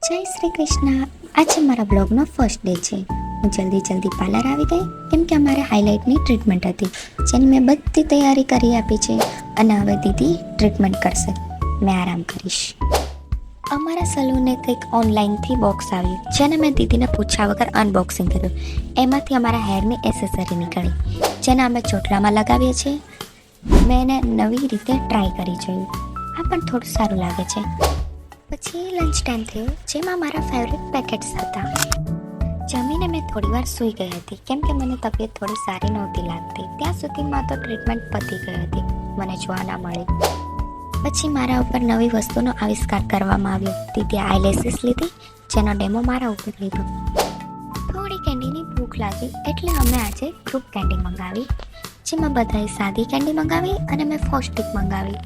જય શ્રી કૃષ્ણ. આજે મારા બ્લોગનો ફર્સ્ટ ડે છે. હું જલ્દી પાર્લર આવી ગઈ કેમ કે અમારે હાઇલાઇટની ટ્રીટમેન્ટ હતી, જેની મેં બધી તૈયારી કરી આપી છે અને હવે દીદી ટ્રીટમેન્ટ કરશે, મેં આરામ કરીશ. અમારા સલૂને કંઈક ઓનલાઈનથી બોક્સ આવ્યું, જેને મેં દીદીને પૂછ્યા વગર અનબોક્સિંગ કર્યું. એમાંથી અમારા હેરની એસેસરી નીકળી, જેને અમે ચોટલામાં લગાવીએ છીએ. મેં એને નવી રીતે ટ્રાય કરી જોયું, આ પણ થોડું સારું લાગે છે. પછી લંચ ટાઈમ થયો, જેમાં મારા ફેવરેટ પેકેટ્સ હતા. જમીને મેં થોડી વાર સૂઈ ગઈ હતી કેમ કે મને તબિયત થોડી સારી નહોતી લાગતી. ત્યાં સુધીમાં તો ટ્રીટમેન્ટ પતી ગઈ હતી, મને જોવા ના મળી. પછી મારા ઉપર નવી વસ્તુનો આવિષ્કાર કરવામાં આવ્યો. દીદી આઈલેસીસ લીધી, જેનો ડેમો મારા ઉપર લીધો. થોડી કેન્ડીની ભૂખ લાગી એટલે અમે આજે ગ્રુપ કેન્ડી મંગાવી, જેમાં બધાએ સાદી કેન્ડી મંગાવી અને મેં ફોસ્ટિક મંગાવી.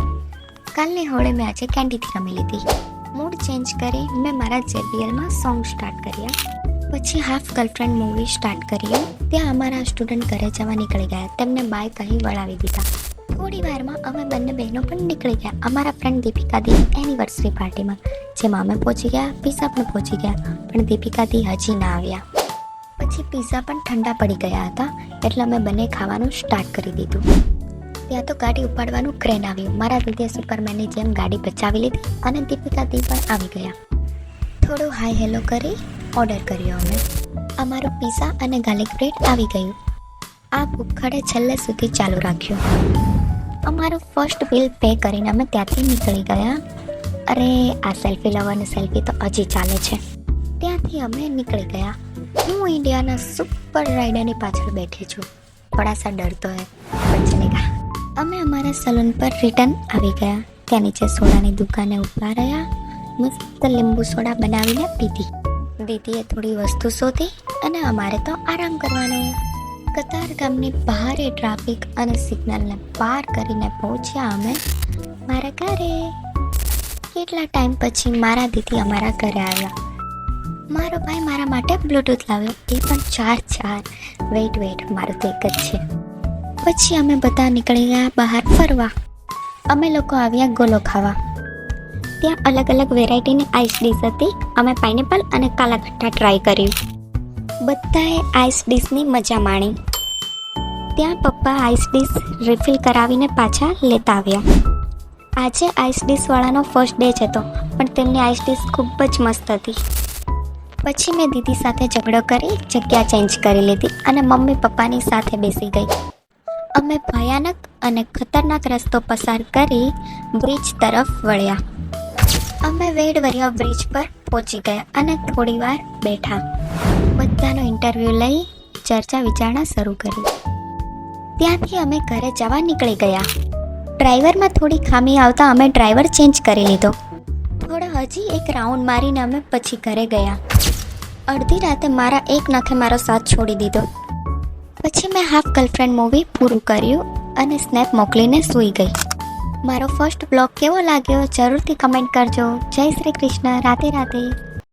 કાલની હોળે મેં આજે કેન્ડીથી રમી લીધી. મૂડ ચેન્જ કરી મેં મારા JBLમાં સોંગ સ્ટાર્ટ કર્યા. પછી હાફ ગર્લફ્રેન્ડ મૂવી સ્ટાર્ટ કર્યું. ત્યાં અમારા સ્ટુડન્ટ ઘરે જવા નીકળી ગયા, તેમને બાય કહી વળાવી દીધા. થોડી વારમાં અમે બંને બહેનો પણ નીકળી ગયા અમારા ફ્રેન્ડ દીપિકા દી એનિવર્સરી પાર્ટીમાં, જેમાં અમે પહોંચી ગયા. પિઝા પણ પહોંચી ગયા, પણ દીપિકા દી હજી ના આવ્યા. પછી પિઝા પણ ઠંડા પડી ગયા હતા એટલે અમે બંને ખાવાનું સ્ટાર્ટ કરી દીધું. ત્યાં તો ગાડી ઉપાડવાનું ક્રેન આવ્યું. મારા દીદીએ સુપરમેનની જેમ ગાડી બચાવી લીધી અને દીપિકા દી પણ આવી ગયા. થોડું હાય હેલો કરી ઓર્ડર કર્યો અમે. અમારું પિઝા અને ગાર્લિક બ્રેડ આવી ગયું. આ ભૂખડે છેલ્લે સુધી ચાલુ રાખ્યું. અમારું ફર્સ્ટ બિલ પે કરીને અમે ત્યાંથી નીકળી ગયા. અરે આ સેલ્ફી લવરની સેલ્ફી તો હજી ચાલે છે. ત્યાંથી અમે નીકળી ગયા. હું ઇન્ડિયાના સુપર રાઇડરની પાછળ બેઠી છું. થોડા સા ડર તો હે પણ ચલેગા. અમે અમારા સલૂન પર રિટર્ન આવી ગયા. ત્યાં નીચે સોડાની દુકાને ઊભા રહ્યા. મસ્ત લીંબુ સોડા બનાવીને પીધી. દીદીએ થોડી વસ્તુ શોધી અને અમારે તો આરામ કરવાનો. કતાર ગામની ભારે ટ્રાફિક અને સિગ્નલને પાર કરીને પહોંચ્યા અમે મારા ઘરે. કેટલા ટાઈમ પછી મારા દીદી અમારા ઘરે આવ્યા. મારો ભાઈ મારા માટે બ્લૂટૂથ લાવ્યો, એ પણ ચાર. વેઇટ મારું તો એક જ છે. પછી અમે બધા નીકળી ગયા બહાર ફરવા. અમે લોકો આવ્યા ગોલો ખાવા. ત્યાં અલગ અલગ વેરાયટીની આઈસ ડીશ હતી. અમે પાઇનેપલ અને કાલા ખટ્ટા ટ્રાય કર્યું. બધાએ આઈસ ડીશની મજા માણી. ત્યાં પપ્પા આઈસ ડીશ રિફિલ કરાવીને પાછા લેતા આવ્યા. આજે આઈસ ડીશવાળાનો ફર્સ્ટ ડે જ હતો, પણ તેમની આઈસ ડીશ ખૂબ જ મસ્ત હતી. પછી મેં દીદી સાથે ઝઘડો કરી જગ્યા ચેન્જ કરી લીધી અને મમ્મી પપ્પાની સાથે બેસી ગઈ. અમે ભયાનક અને ખતરનાક રસ્તો પસાર કરી બ્રિજ તરફ વળ્યા. અમે વેડવરિયા બ્રિજ પર પહોંચી ગયા અને થોડી વાર બેઠા. બધાનો ઇન્ટરવ્યૂ લઈ ચર્ચા વિચારણા શરૂ કરી. ત્યાંથી અમે ઘરે જવા નીકળી ગયા. ડ્રાઈવરમાં થોડી ખામી આવતા અમે ડ્રાઈવર ચેન્જ કરી લીધો. થોડો હજી એક રાઉન્ડ મારીને અમે પછી ઘરે ગયા. અડધી રાતે મારા એક નખે મારો સાથ છોડી દીધો. પછી મેં હાફ ગર્લફ્રેન્ડ મૂવી પૂરું કર્યું અને સ્નેપ મોકલીને સૂઈ ગઈ. મારો ફર્સ્ટ બ્લોગ કેવો લાગ્યો જરૂરથી કમેન્ટ કરજો. જય શ્રી કૃષ્ણ. રાધે રાધે.